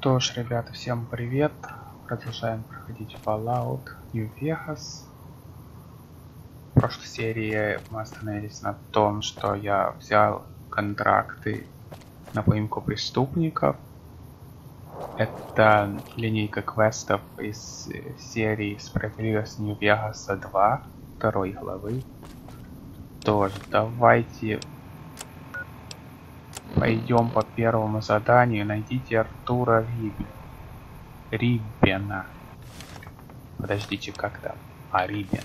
Что ж, ребята, всем привет! Продолжаем проходить Fallout New Vegas. В прошлой серии мы остановились на том, что я взял контракты на поимку преступников. Это линейка квестов из серии «Справедливость Нью-Вегаса 2», второй главы. Тоже давайте пойдем по первому заданию. Найдите Артура Риббена. Подождите, как там? Риббен.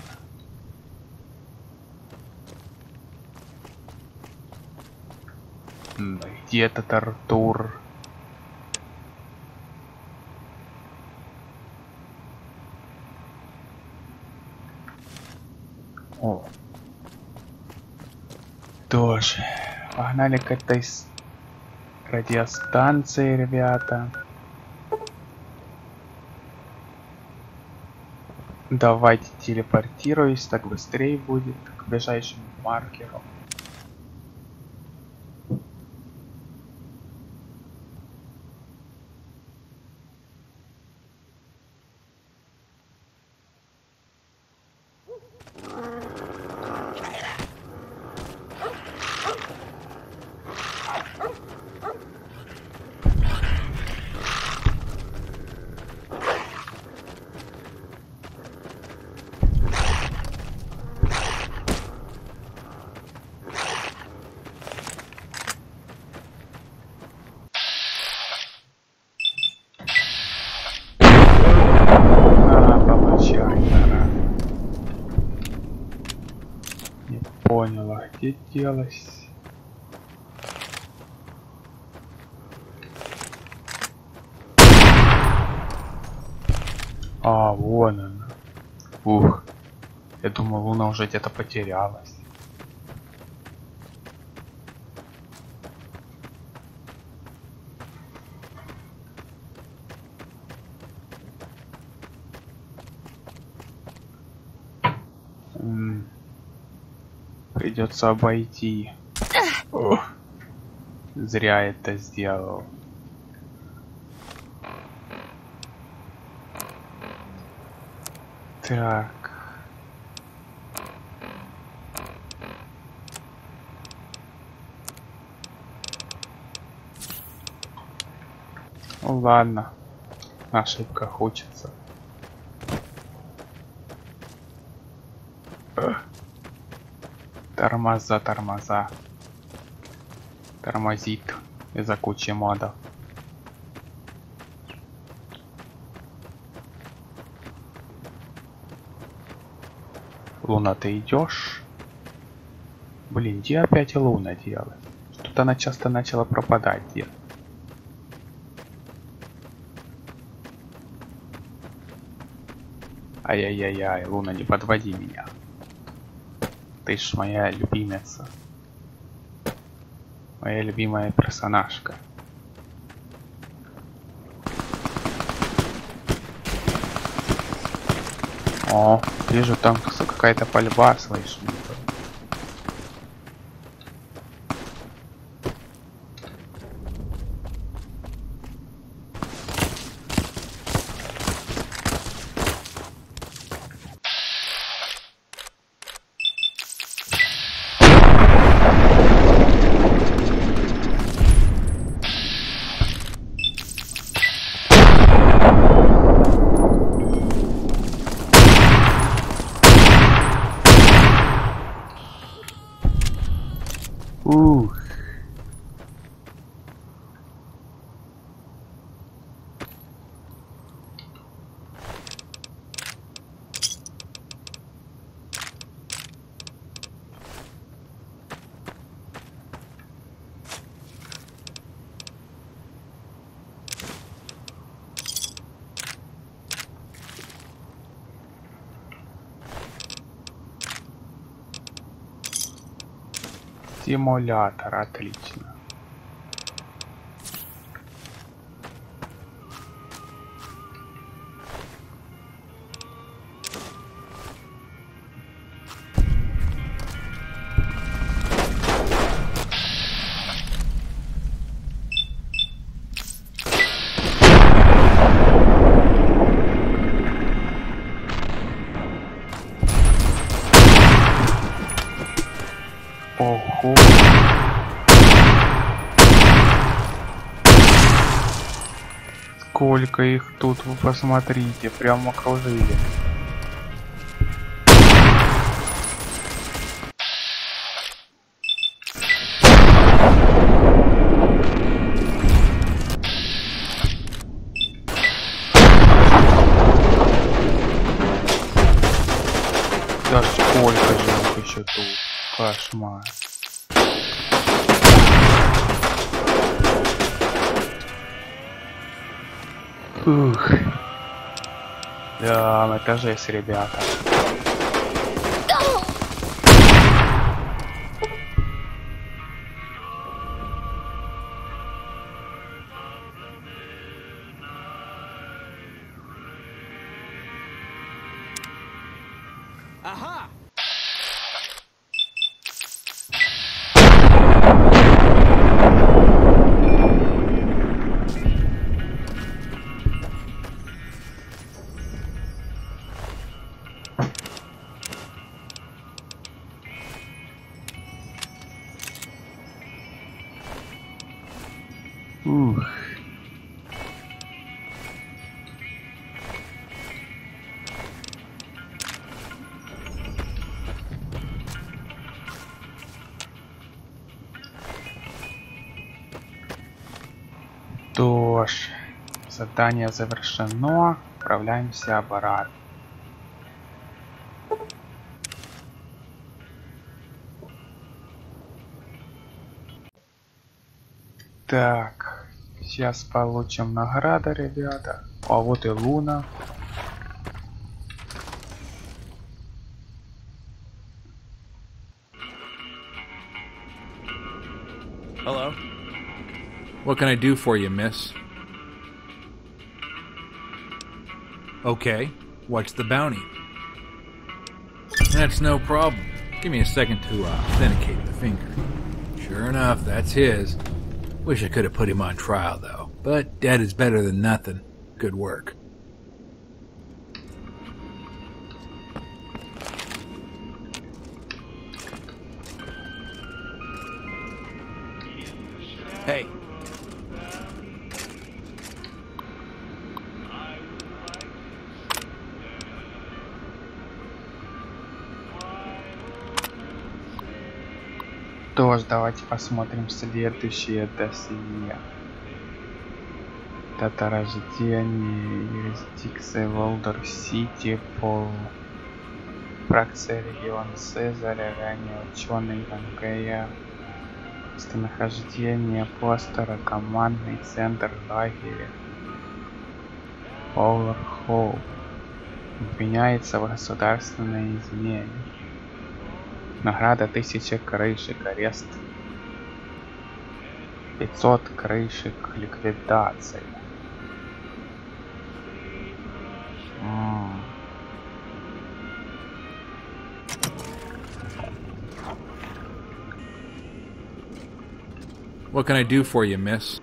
Где этот Артур? О. Тоже. Погнали к этой радиостанции, ребята. Давайте телепортируюсь, так быстрее будет к ближайшему маркеру. Поняла, где делась? Вон она. Ух, я думал, Луна уже где-то потерялась. Придется обойти. Ох, зря это сделал. Так. Ну ладно, на ошибках учится. Тормоза. Тормозит из-за кучи модов. Луна, ты идешь? Блин, где опять Луна делает? Что-то она часто начала пропадать где. Ай-яй-яй-яй, Луна, не подводи меня. Ты ж моя любимица. Моя любимая персонажка. О, вижу, там какая-то пальба, слышу. Симулятор, отлично. сколько их тут, вы посмотрите, прям окружили. Да сколько же их еще тут, кошмар. Ух. Да, это жесть, ребята. Ага! Ух. Что ж, задание завершено, отправляемся обратно. Так, сейчас получим награды, ребята. А вот и Луна. Hello? What can I do for you, miss? Okay, what's the bounty? That's no problem. Give me a second to authenticate the finger. Sure enough, that's his. Wish I could have put him on trial, though. But dead is better than nothing. Good work. Hey. Что ж, давайте посмотрим следующее досье. Дата рождения, юрисдикция Волдер Сити, пол, фракция регион Цезаря, ранее ученый ВНГ, местонахождение постера, командный центр лагеря, Оверхолл, обвиняется в государственной измене. Награда 1000 крышек, арест 500 крышек, ликвидация. What can I do for you, miss?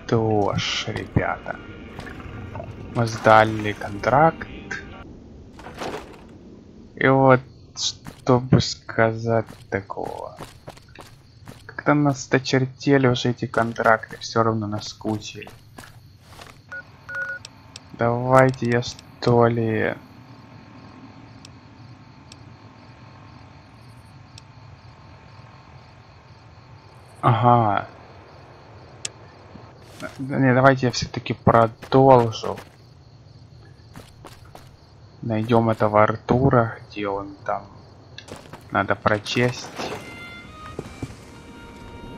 Что ж, ребята, мы сдали контракт. И вот, чтобы сказать такого, как-то нас дочертели уже эти контракты, все равно наскучили. Давайте я что ли... Ага. Не, давайте я все-таки продолжу. Найдем этого Артура, где он там. Надо прочесть.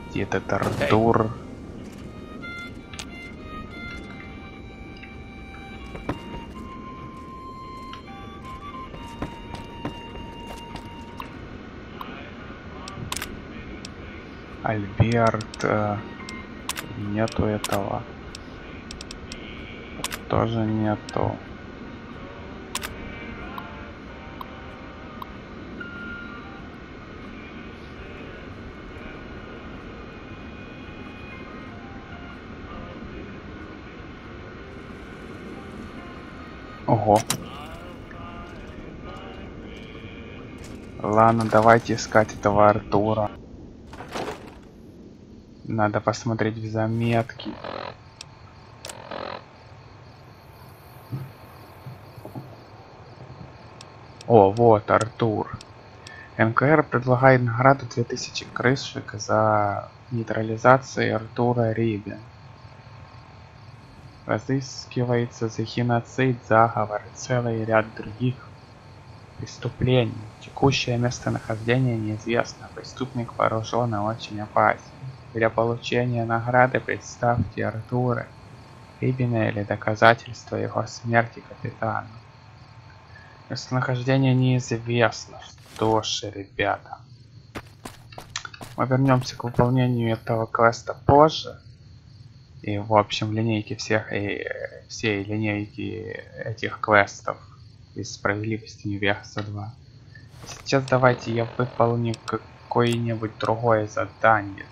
Где этот Артур? Альберт. Нету этого. Тоже нету. Ого. Ладно, давайте искать этого Артура. Надо посмотреть в заметки. О, вот Артур. МКР предлагает награду 2000 крышек за нейтрализацию Артура Рибен. Разыскивается за геноцид, заговор и целый ряд других преступлений. Текущее местонахождение неизвестно. Преступник вооружен и очень опасен. Для получения награды представьте Артура Рибена или доказательства его смерти капитану. Местонахождение неизвестно. Что ж, ребята, мы вернемся к выполнению этого квеста позже. И в общем линейки всей линейки этих квестов из справедливости Нью-Вегаса 2. Сейчас давайте я выполню какое-нибудь другое задание.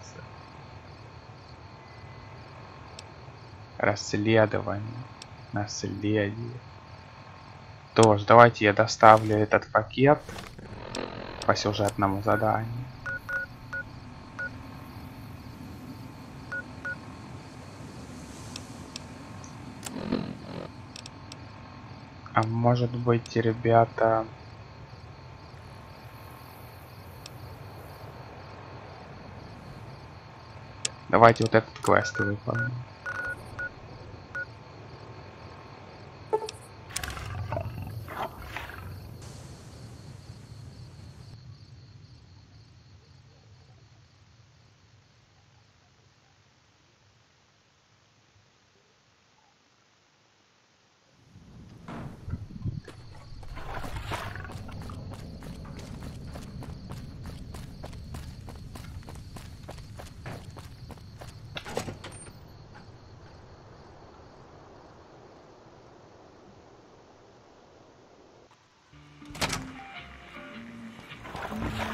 Расследование. Наследие. Тоже давайте я доставлю этот пакет по сюжетному заданию. А может быть, ребята, давайте вот этот квест выполним.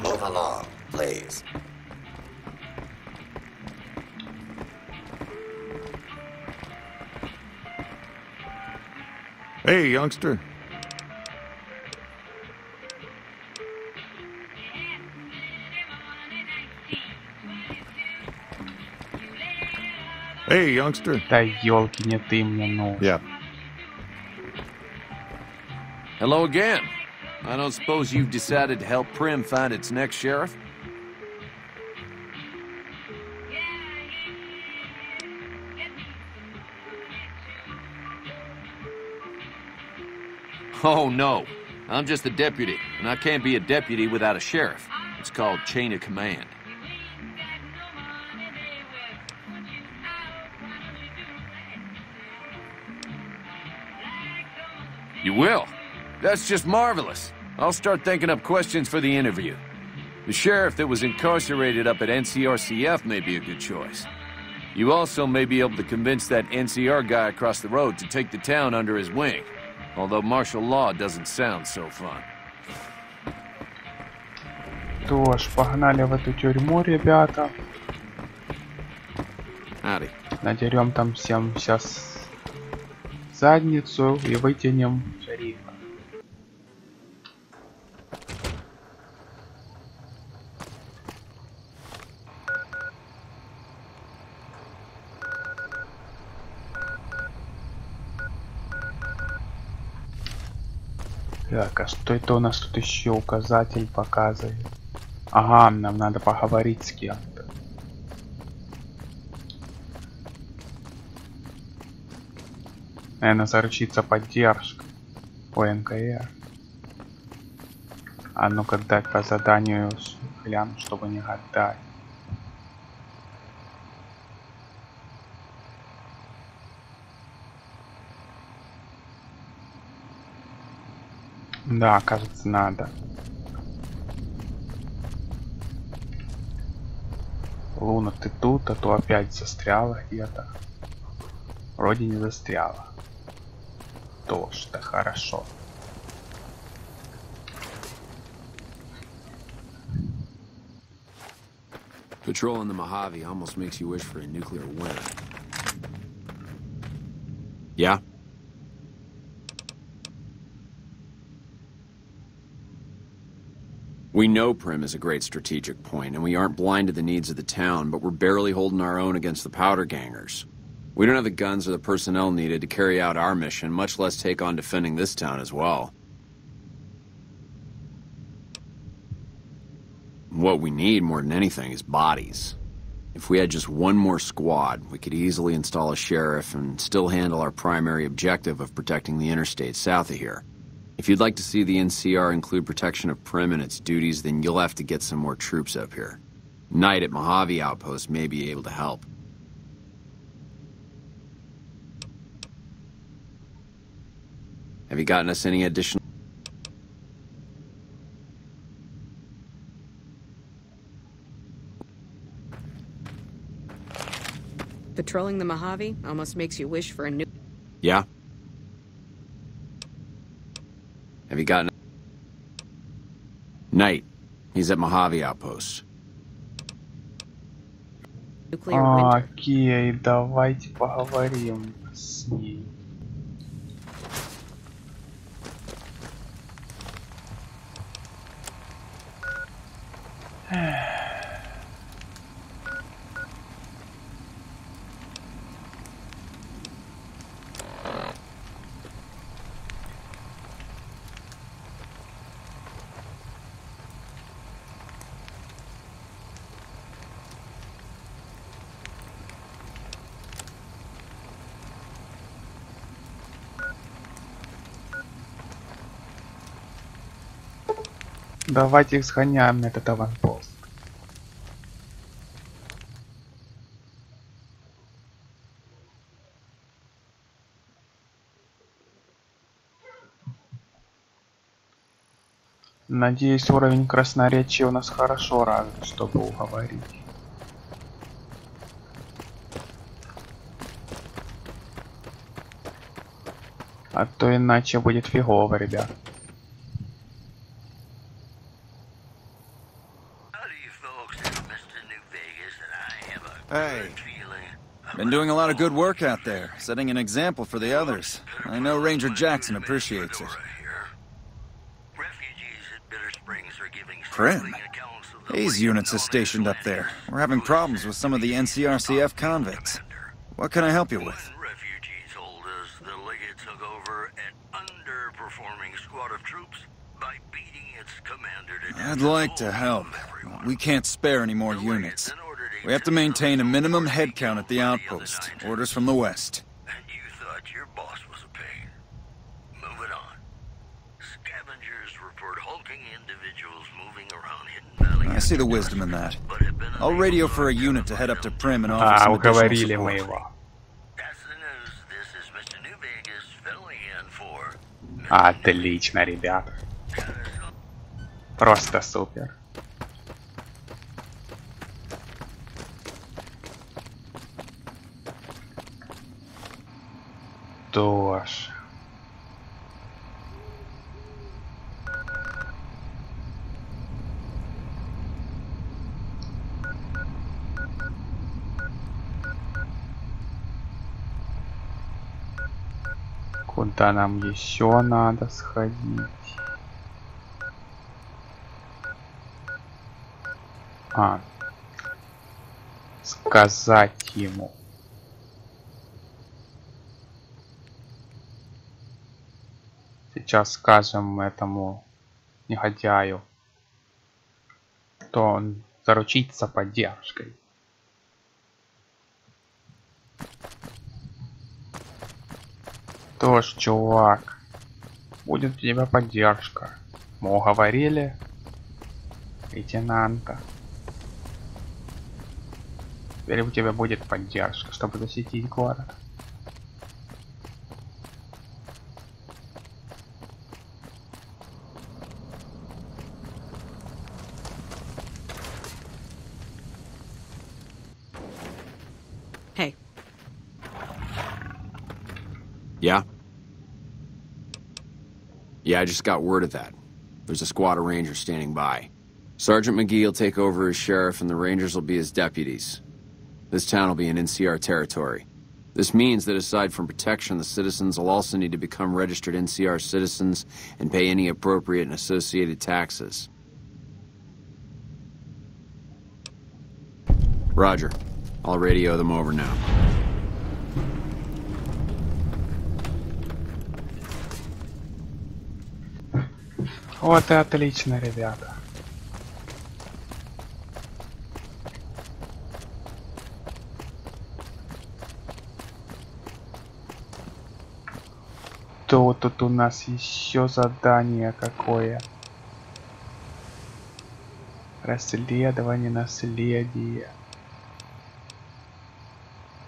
Move along, please. Hey, youngster. Hey, youngster. Да ёлки, не ты мне нужен. Yeah. Hello again. I don't suppose you've decided to help Prim find its next sheriff? Oh, no. I'm just a deputy, and I can't be a deputy without a sheriff. It's called chain of command. You will? That's just marvelous. I'll start thinking up questions for the interview. The sheriff that was incarcerated up at NCRCF may be a good choice. You also may be able to convince that NCR guy across the road to take the town under his wing. Although martial law doesn't sound so fun. Что ж, погнали в эту тюрьму, ребята. Howdy. Надерем там всем сейчас задницу и вытянем шерифа. Так, а что это у нас тут еще указатель показывает? Ага, нам надо поговорить с кем-то. Наверное, заручиться поддержкой у НКР. А ну-ка дать по заданию гляну, чтобы не гадать. Да, кажется, надо. Луна, ты тут, а то опять застряла где-то. Вроде не застряла. Тоже-то хорошо. Patrolling the Mojave almost makes you wish for a nuclear winter. Yeah? We know Prim is a great strategic point, and we aren't blind to the needs of the town, but we're barely holding our own against the powder gangers. We don't have the guns or the personnel needed to carry out our mission, much less take on defending this town as well. What we need more than anything is bodies. If we had just one more squad, we could easily install a sheriff and still handle our primary objective of protecting the interstate south of here. If you'd like to see the NCR include protection of Prim and its duties, then you'll have to get some more troops up here. Knight at Mojave Outpost may be able to help. Have you gotten us any additional... Patrolling the Mojave almost makes you wish for a new... Yeah? Have you gotten... Knight. He's at Mojave Outpost. nuclear winter. Окей, давайте поговорим с ней. Давайте их сгоняем на этот аванпост. Надеюсь, уровень красноречия у нас хорошо развит, чтобы уговорить. А то иначе будет фигово, ребят. Hey, been doing a lot of good work out there, setting an example for the others. I know Ranger Jackson appreciates it. Prim? Hayes units is stationed up there. We're having problems with some of the NCRCF convicts. What can I help you with? Refugees told us the Legate took over an underperforming squad of troops by beating its commander to death. I'd like to help. We can't spare any more units. We have to maintain a minimum headcount at the outpost. Orders from the west. And you thought your boss was a pain. Moving on. Scavengers report hulking individuals moving around Hidden Valley. I see the wisdom in that. I'll radio for a unit to head up to Prim and offer some Уговорили additional мы support. его. That's the news. This is Mr. New-Vegas filling in for... Отлично, ребята. Просто супер. Дождь. Куда нам еще надо сходить? Сказать ему. Сейчас скажем этому негодяю, то он заручится поддержкой. Тоже, чувак, будет у тебя поддержка. Мы уговорили лейтенанта. Теперь у тебя будет поддержка, чтобы защитить город. Hey, Yeah? Yeah, I just got word of that. There's a squad of rangers standing by. Sergeant McGee will take over as sheriff and the rangers will be his deputies. This town will be in NCR territory. This means that aside from protection, the citizens will also need to become registered NCR citizens and pay any appropriate and associated taxes. Roger. I'll radio them over now. Вот и отлично, ребята. То тут у нас еще задание какое? Расследование, наследие.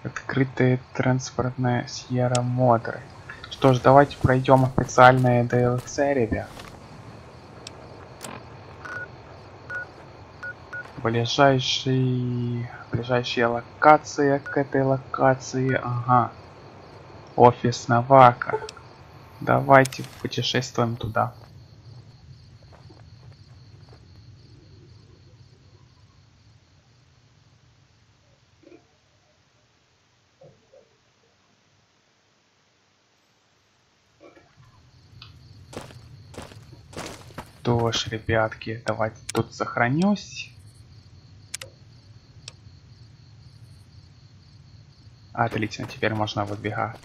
Открытая транспортная Сьерра Модеры. Что ж, давайте пройдем официальное DLC, ребят. Ближайшая локация к этой локации. Ага. Офис Навака. Давайте путешествуем туда. Что ж, ребятки, давайте тут сохранюсь. Отлично, теперь можно выбегать.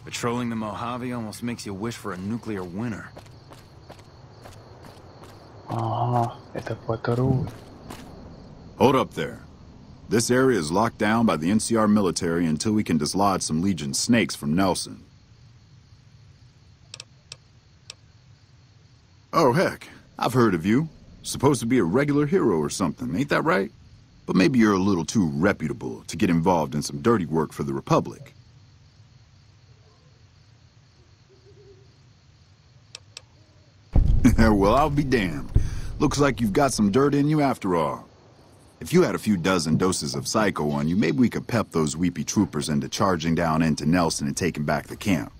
Patrolling the Mojave almost makes you wish for a nuclear winter. Ага, это патруль. Hold up there. This area is locked down by the NCR military until we can dislodge some Legion snakes from Nelson. Oh, heck. I've heard of you. Supposed to be a regular hero or something, ain't that right? But maybe you're a little too reputable to get involved in some dirty work for the Republic. Well, I'll be damned. Looks like you've got some dirt in you after all. If you had a few dozen doses of Psycho on you, maybe we could pep those weepy troopers into charging down into Nelson and taking back the camp.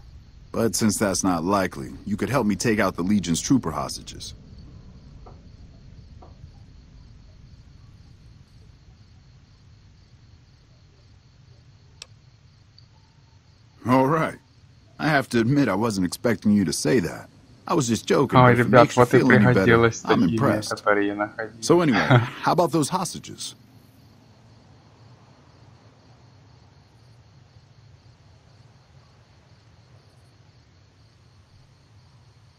But since that's not likely, you could help me take out the Legion's trooper hostages. All right. I have to admit I wasn't expecting you to say that. I was just joking, but if it makes you feel any better, I'm impressed. So anyway, how about those hostages?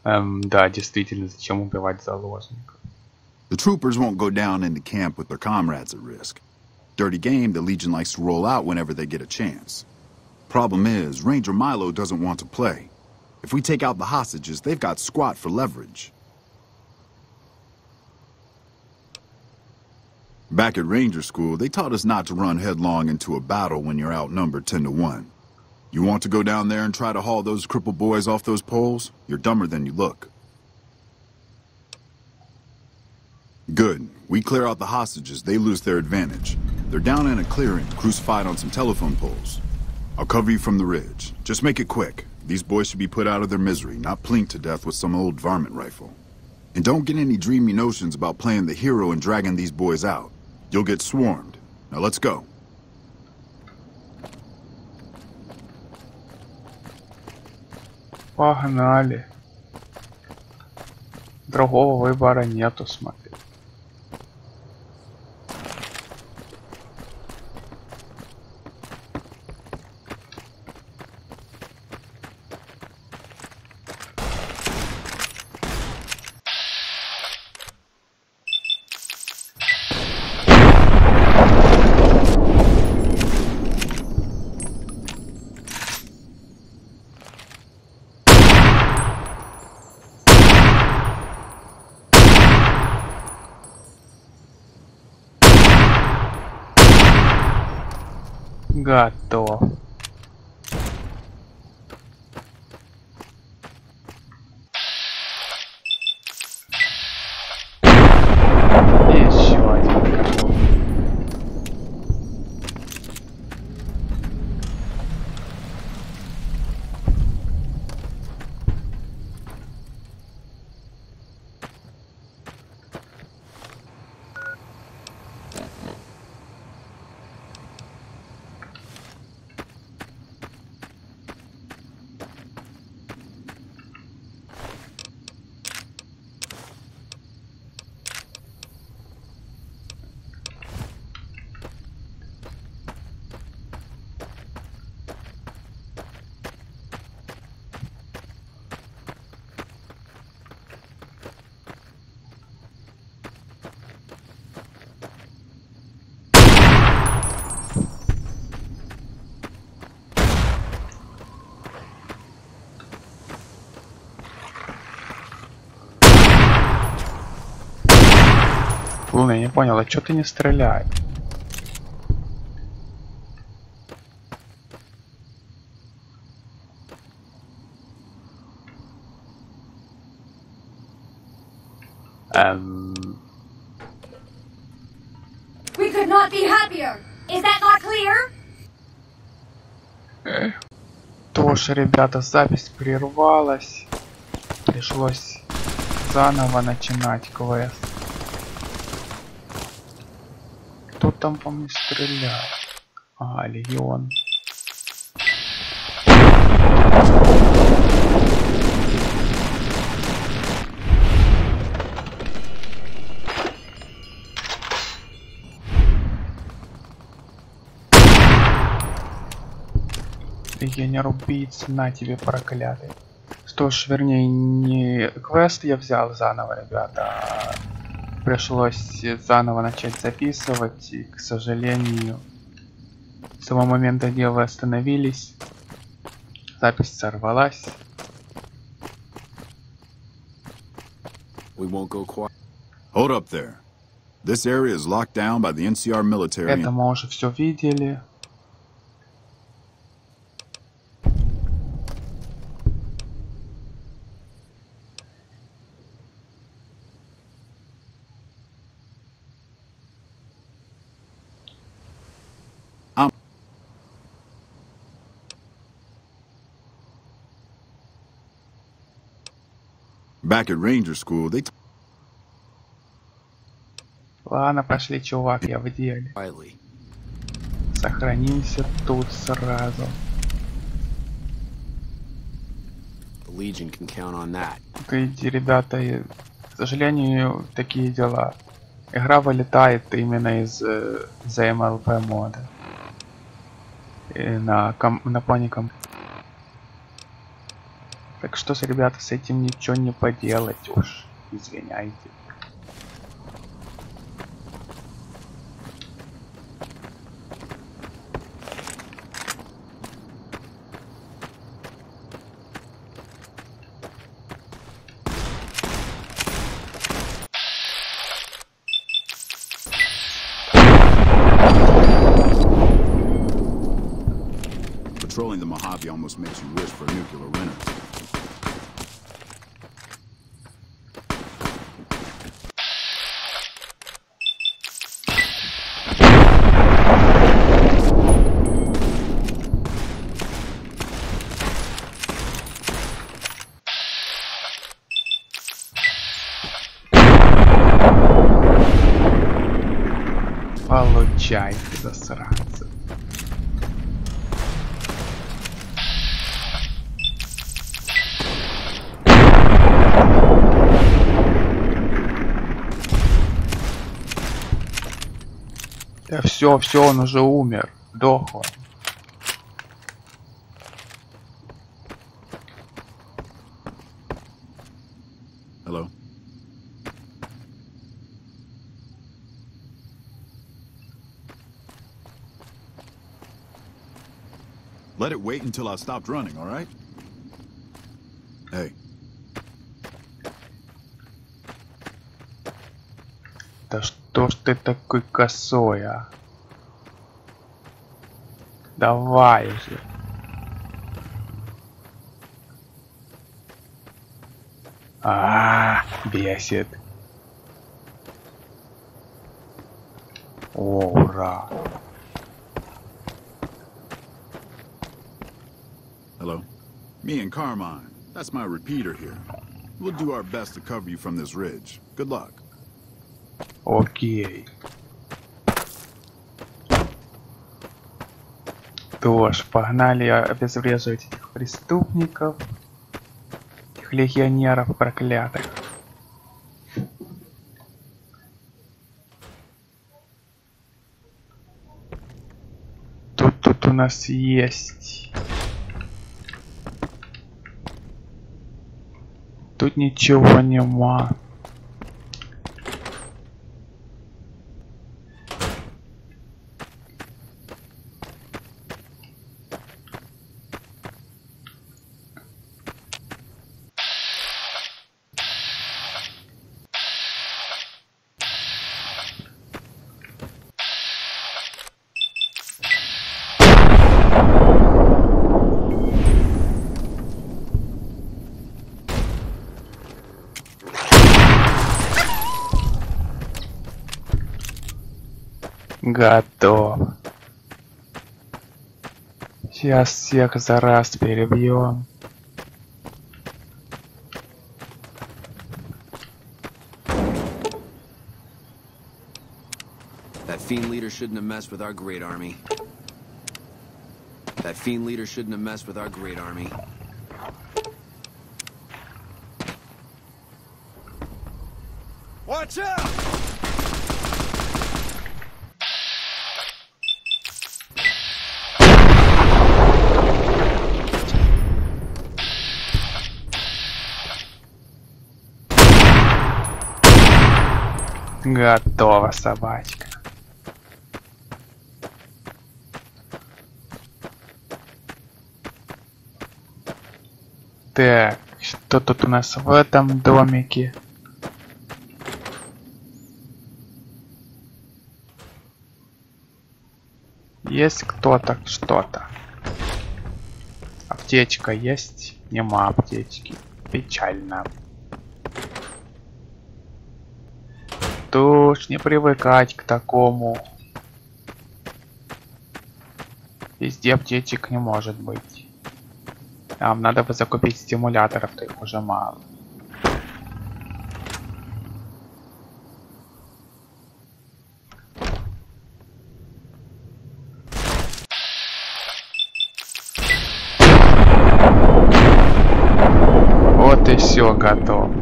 Да, действительно, зачем убивать заложников? The troopers won't go down into camp with their comrades at risk. Dirty game the Legion likes to roll out whenever they get a chance. Problem is, Ranger Milo doesn't want to play. If we take out the hostages, they've got squat for leverage. Back at Ranger School, they taught us not to run headlong into a battle when you're outnumbered 10-1. You want to go down there and try to haul those crippled boys off those poles? You're dumber than you look. Good. We clear out the hostages, they lose their advantage. They're down in a clearing, crucified on some telephone poles. I'll cover you from the ridge. Just make it quick. These boys should be put out of their misery, not plinked to death with some old varmint rifle. And don't get any dreamy notions about playing the hero and dragging these boys out. You'll get swarmed. Now let's go. Погнали. Другого выбора нету, смотри. Готов. Еще один готов. Луна, я не понял, а чё ты не стреляй? We could not be happier. Is that not clear? Тоже, ребята, запись прервалась. Пришлось заново начинать квест. Кто там по мне стрелял? Ага, легион. Легионер-убийц, на тебе, проклятый. Что ж, вернее, не квест я взял заново, ребята, а пришлось заново начать записывать, и, к сожалению, с того момента, где вы остановились, запись сорвалась. Hold up there. This area is locked down by the NCR military. Это мы уже все видели. Back at Ranger School, they... Ладно, пошли, чувак, я в деле. Сохранимся тут сразу. Видите, ребята, к сожалению, такие дела. Игра вылетает именно из ZMLP мода. На пони. Так что, ребята, с этим ничего не поделать уж. Извиняйте. Patrolling the Mojave almost makes you wish for a nuclear winter. Получайте, засранцы. Да все, он уже умер. Дохло. Hello? Let it wait until I stopped running, all right? Hey. Да что ж ты такой косой, а? Давай же. Бесит. О, ура. Hello? Me and Carmine. That's my repeater here. We'll do our best to cover you from this ridge. Good luck. Окей. Что ж, погнали обезвреживать этих преступников. Этих легионеров проклятых. Тут у нас есть. Тут ничего нема. Готов. Сейчас всех за раз перебьем. That fiend leader shouldn't have messed with our great army. That fiend leader shouldn't have messed with our great army. Watch out! Готова, собачка. Так, что тут у нас в этом домике? Есть кто-то, что-то. Аптечка есть? Нема аптечки. Печально. Уж не привыкать к такому. Везде аптечек не может быть. Нам надо бы закупить стимуляторов, то их уже мало. Вот и все готово.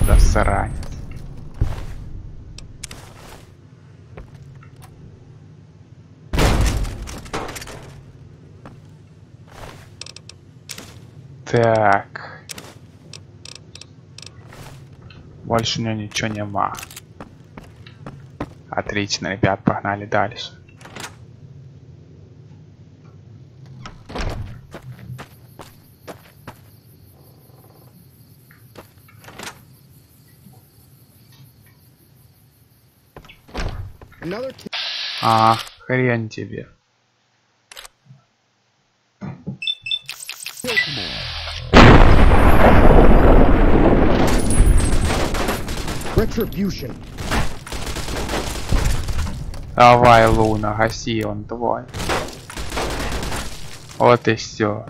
Засранец. Так. Больше у него ничего нема. Отлично, ребят, погнали дальше. А, хрен тебе. Retribution. Давай, Луна, гаси, он твой. Вот и все.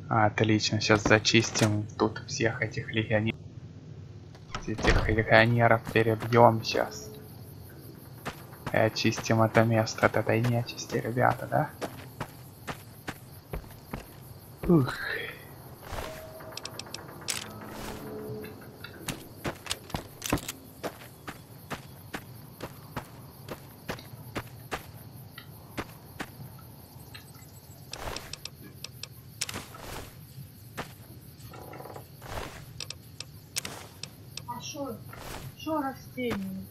Отлично, сейчас зачистим тут всех этих легионеров. Этих легионеров перебьем сейчас. И очистим это место от этой нечисти, ребята, да? Ух. Шо растение?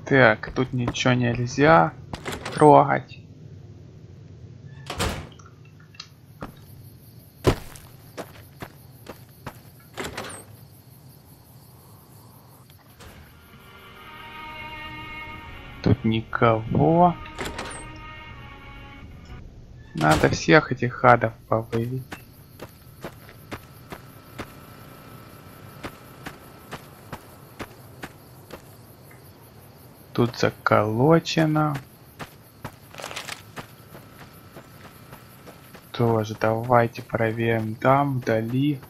Так, тут ничего нельзя трогать. Тут никого. Надо всех этих адов повылить. Тут заколочено. Тоже давайте проверим. Там вдали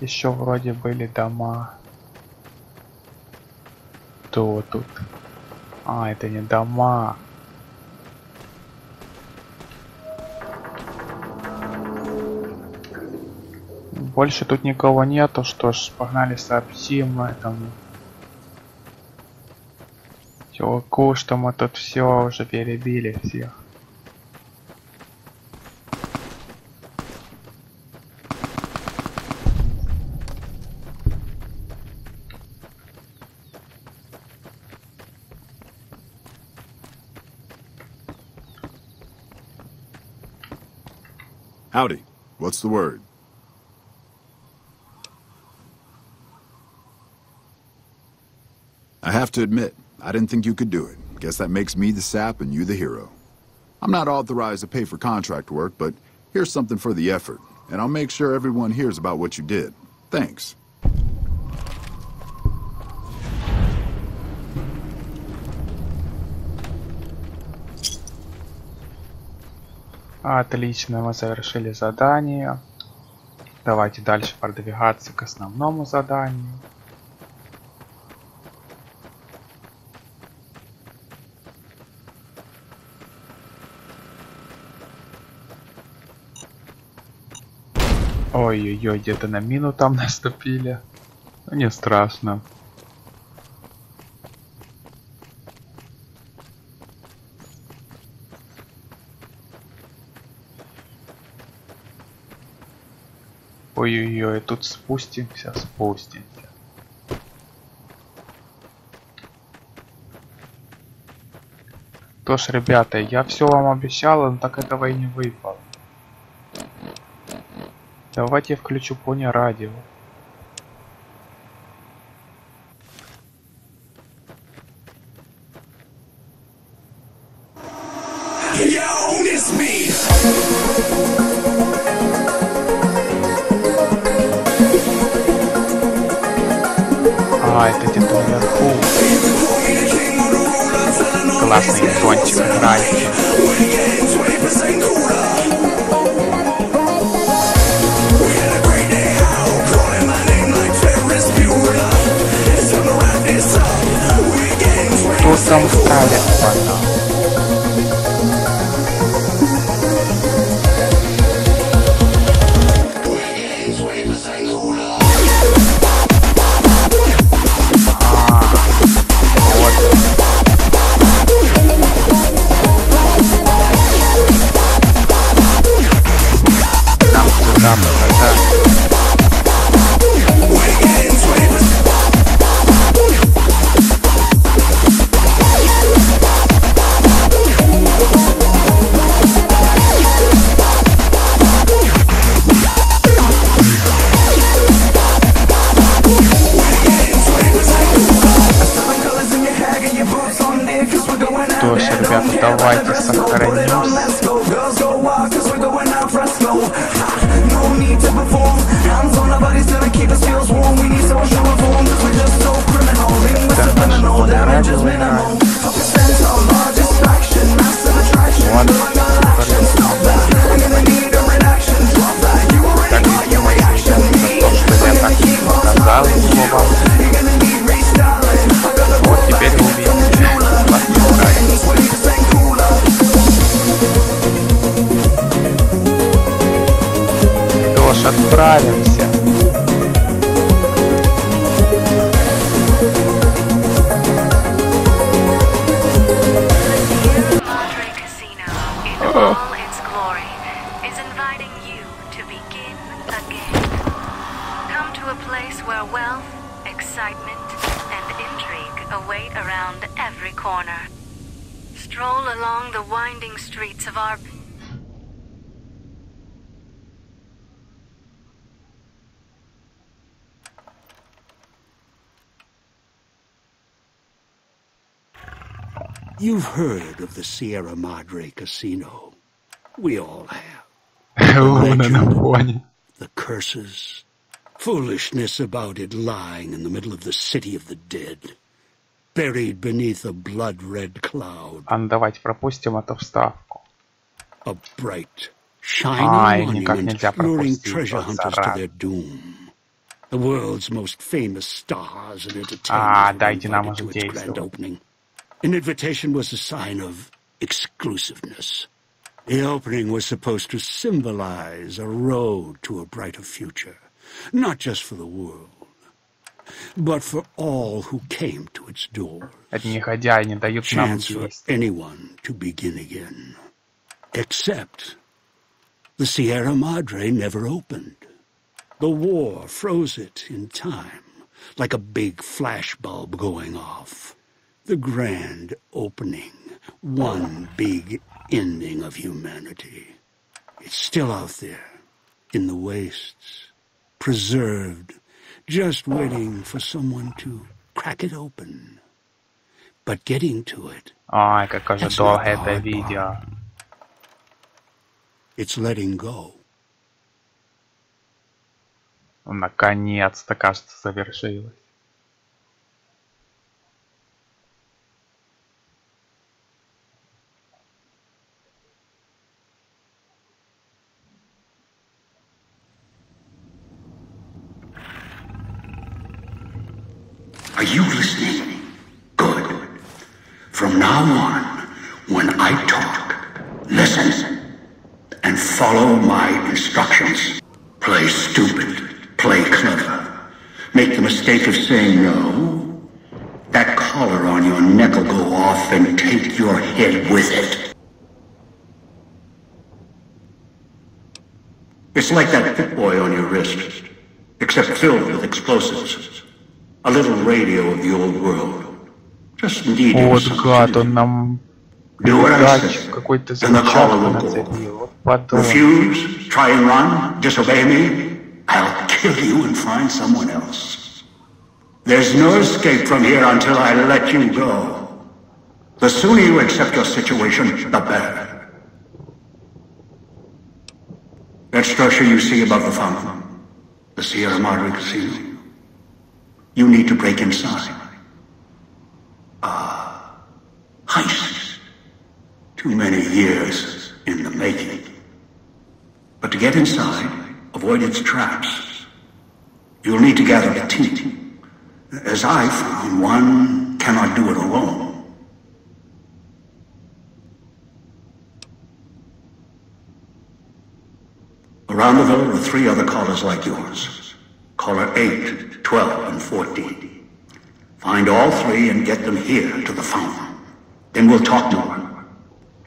еще вроде были дома. Кто тут? А, это не дома. Больше тут никого нету. Что ж, погнали сообщим этому Чуваку, что мы тут все уже перебили всех. Howdy. What's the word? I have to admit, I didn't think you could do it. Guess that makes me the sap and you the hero. I'm not authorized to pay for contract work, but here's something for the effort, and I'll make sure everyone hears about what you did. Thanks. Отлично, мы завершили задание. Давайте дальше продвигаться к основному заданию. Ой-ой-ой, где-то на мину там наступили. Не страшно. Ой-ой-ой, тут спустимся. То ж, ребята, я все вам обещал, но так этого и не выпало. Давайте я включу пони радио. А, это где-то наверху. Классный тончик играет. Кто там ставит фото? Давайте сохранимся. Вот теперь вы увидите. Отправимся. Stroll along the winding streets of our You've heard of the Sierra Madre Casino. We all have. The curses, foolishness about it lying in the middle of the city of the dead, buried beneath a blood-red cloud. Давайте пропустим эту вставку. A bright, shining monument luring treasure hunters to their doom. The world's most famous stars and entertainers were invited to its grand opening. An invitation was a sign of exclusiveness. The opening was supposed to symbolize a road to a brighter future, not just for the world, but for all who came to its doors. Эти негодяи не дают нам Chance for anyone to begin again. Except the Sierra Madre never opened. The war froze it in time, like a big flashbulb going off. The grand opening, one big ending of humanity. It's still out there, in the wastes, preserved, just waiting for someone to crack it open. But getting to it, Ай, какое же долгое это видео. It's letting go. Наконец-то, кажется, завершилось. Are you listening? Good. From now on, when I talk, listen and follow my instructions. Play stupid, play clever. Make the mistake of saying no. That collar on your neck will go off and take your head with it. It's like that Pit Boy on your wrist, except filled with explosives. A little radio of the old world. Just need Вот гад, он нам передачу какой-то замечательный нацепил. Refuse, try and run, disobey me, I'll kill you and find someone else. There's no escape from here until I let you go. The sooner you accept your situation, the better. That structure you see above the fountain, the Sierra Madre Casino. You need to break inside. Heist. Too many years in the making. But to get inside, avoid its traps. You'll need to gather a team. As I found, one cannot do it alone. Around the villa are 3 other callers like yours. Caller 8, 12, and 14. Find all 3 and get them here to the fountain. Then we'll talk more.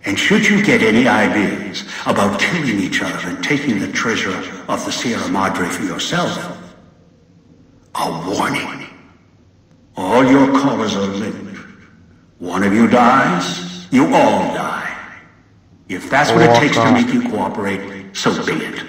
And should you get any ideas about killing each other and taking the treasure of the Sierra Madre for yourself, a warning. All your callers are linked. One of you dies, you all die. If that's what it takes to make you cooperate, so be it.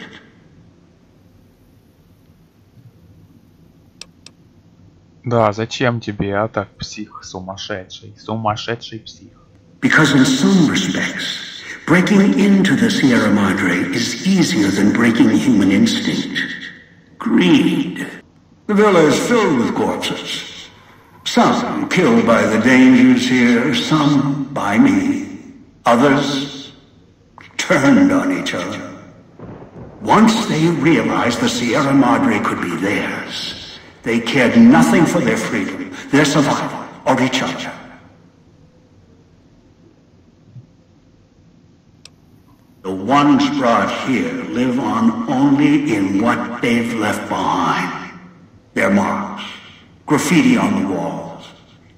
Да, зачем тебе, а так псих сумасшедший, сумасшедший псих. Because in some respects, breaking into the Sierra Madre is easier than breaking human instinct. Greed. The villa is filled with corpses. Some killed by the dangers here, some by me. Others turned on each other. Once they realized the Sierra Madre could be theirs, they cared nothing for their freedom, their survival, or each other. The ones brought here live on only in what they've left behind. Their marks, graffiti on the walls,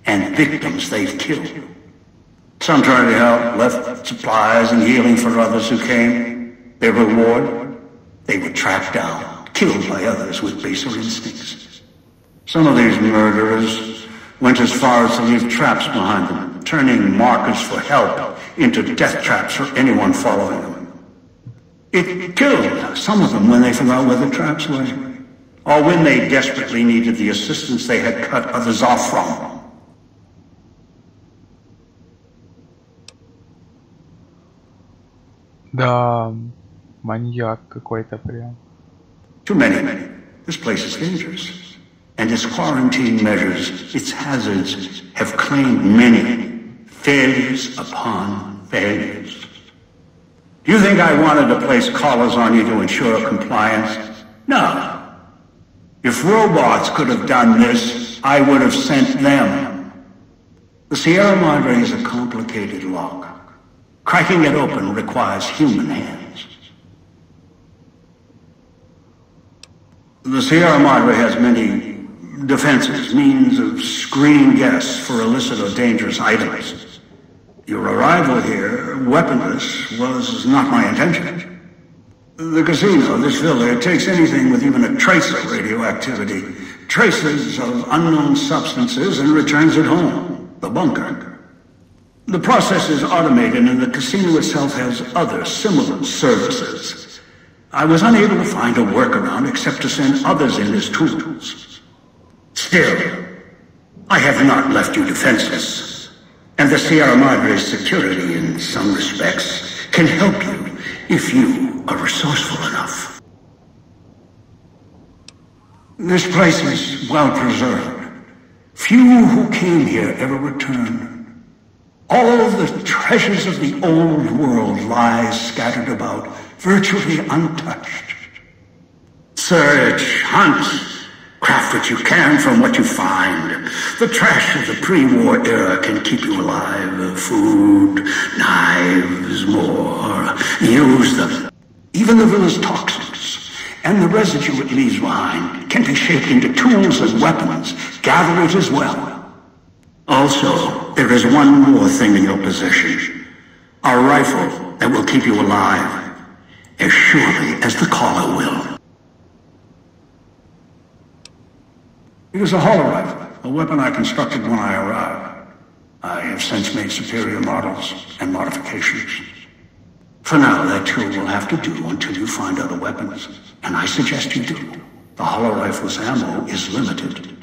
and victims they've killed. Some tried to help, left supplies and healing for others who came. Their reward? They were tracked down, killed by others with baser instincts. Some of these murderers went as far as to leave traps behind them, turning markers for help into death traps for anyone following them. It killed some of them when they forgot where the traps were, or when they desperately needed the assistance they had cut others off from. Да, маньяк какой-то прям. Too many. This place is dangerous. And its quarantine measures, its hazards, have claimed many failures upon failures. Do you think I wanted to place collars on you to ensure compliance? No. If robots could have done this, I would have sent them. The Sierra Madre is a complicated lock. Cracking it open requires human hands. The Sierra Madre has many defenses, means of screening guests for illicit or dangerous items. Your arrival here, weaponless, was not my intention. The casino, this villa, it takes anything with even a trace of radioactivity, traces of unknown substances, and returns it home, the bunker. The process is automated, and the casino itself has other similar services. I was unable to find a workaround except to send others in as tools. Still, I have not left you defenseless, and the Sierra Madre's security, in some respects, can help you if you are resourceful enough. This place is well preserved. Few who came here ever returned. All the treasures of the old world lie scattered about, virtually untouched. Search, hunt, craft what you can from what you find. The trash of the pre-war era can keep you alive. Food, knives, more. Use them. Even the villa's toxins and the residue it leaves behind can be shaped into tools and weapons. Gather it as well. Also, there is one more thing in your possession. A rifle that will keep you alive, as surely as the caller will. It is a hollow rifle, a weapon I constructed when I arrived. I have since made superior models and modifications. For now, that tool will have to do until you find other weapons, and I suggest you do. The hollow rifle's ammo is limited.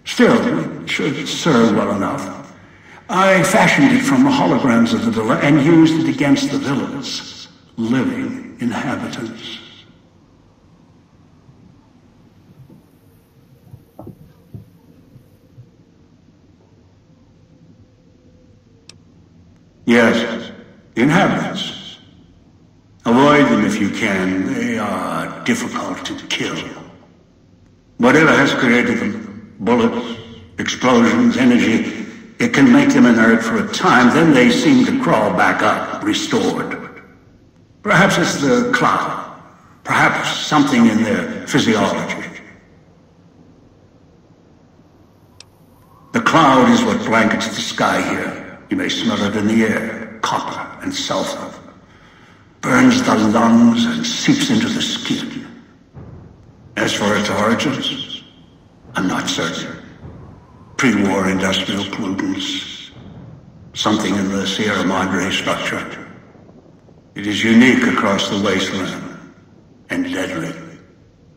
Still, it should serve well enough. I fashioned it from the holograms of the villa and used it against the villa's living inhabitants. Yes, inhabitants. Avoid them if you can. They are difficult to kill. Whatever has created them, bullets, explosions, energy, it can make them inert for a time, then they seem to crawl back up, restored. Perhaps it's the cloud. Perhaps something in their physiology. The cloud is what blankets the sky here. You may smell it in the air, copper and sulfur. Burns the lungs and seeps into the skin. As for its origins, I'm not certain. Pre-war industrial pollutants. Something in the Sierra Madre structure. It is unique across the wasteland and deadly.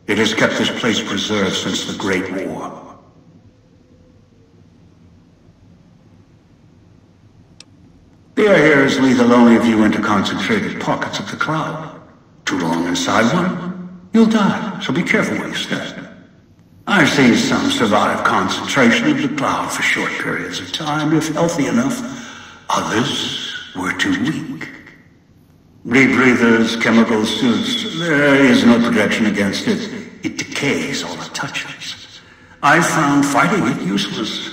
It has kept this place preserved since the Great War. The air here is lethal only if you enter concentrated pockets of the cloud. Too long inside one, you'll die, so be careful where you step. I've seen some survive concentration of the cloud for short periods of time, if healthy enough. Others were too weak. Rebreathers, chemical suits, there is no protection against it. It decays all it touches. I found fighting it useless.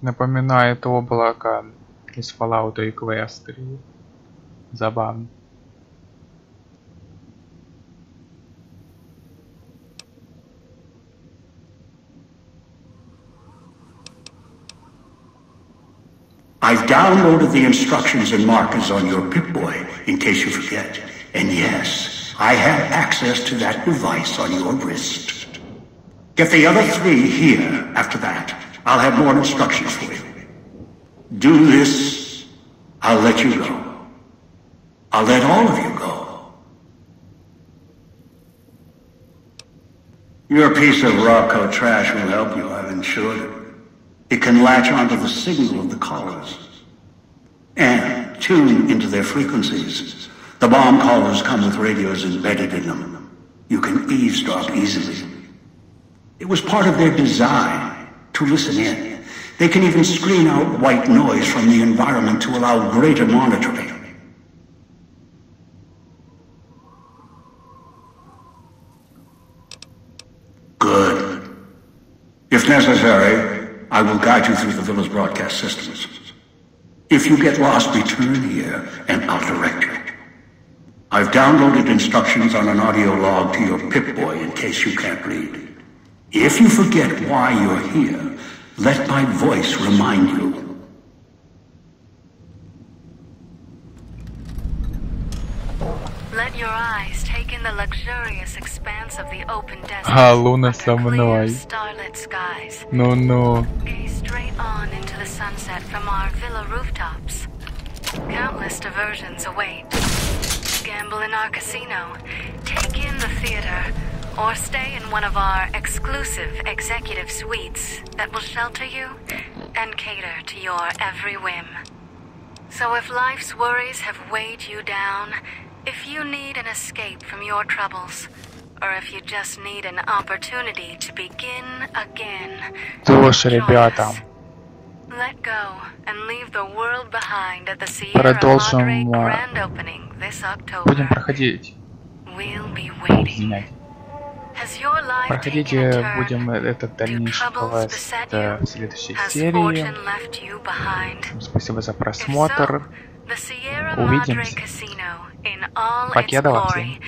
Напоминает облако из Fallout и Quest 3. Забавно. I've downloaded the instructions and markers on your Pip-Boy, in case you forget. And yes, I have access to that device on your wrist. Get the other three here after that. I'll have more instructions for you. Do this, I'll let you go. I'll let all of you go. Your piece of Rocco trash will help you, I've insured it. It can latch onto the signal of the callers and tune into their frequencies. The bomb callers come with radios embedded in them. You can eavesdrop easily. It was part of their design to listen in. They can even screen out white noise from the environment to allow greater monitoring. Good. If necessary, I will guide you through the villa's broadcast systems. If you get lost, return here, and I'll direct you. I've downloaded instructions on an audio log to your Pip-Boy in case you can't read. If you forget why you're here, let my voice remind you. Let your eyes take in the luxurious expanse of the open desert. Луна со мной. Starlit skies. Ну. Gaze straight on into the sunset from our villa rooftops. Countless diversions await. Gamble in our casino, take in the theater, or stay in one of our exclusive executive suites that will shelter you and cater to your every whim. So if life's worries have weighed you down, if you need an escape from your troubles, or if you just need an opportunity to begin again, let go and leave the world behind at the Sierra Madre grand opening this October. Будем проходить. We'll be waiting. Проходите, будем этот дальнейший квест в следующей серии. Спасибо за просмотр. Увидимся. Покедова всем.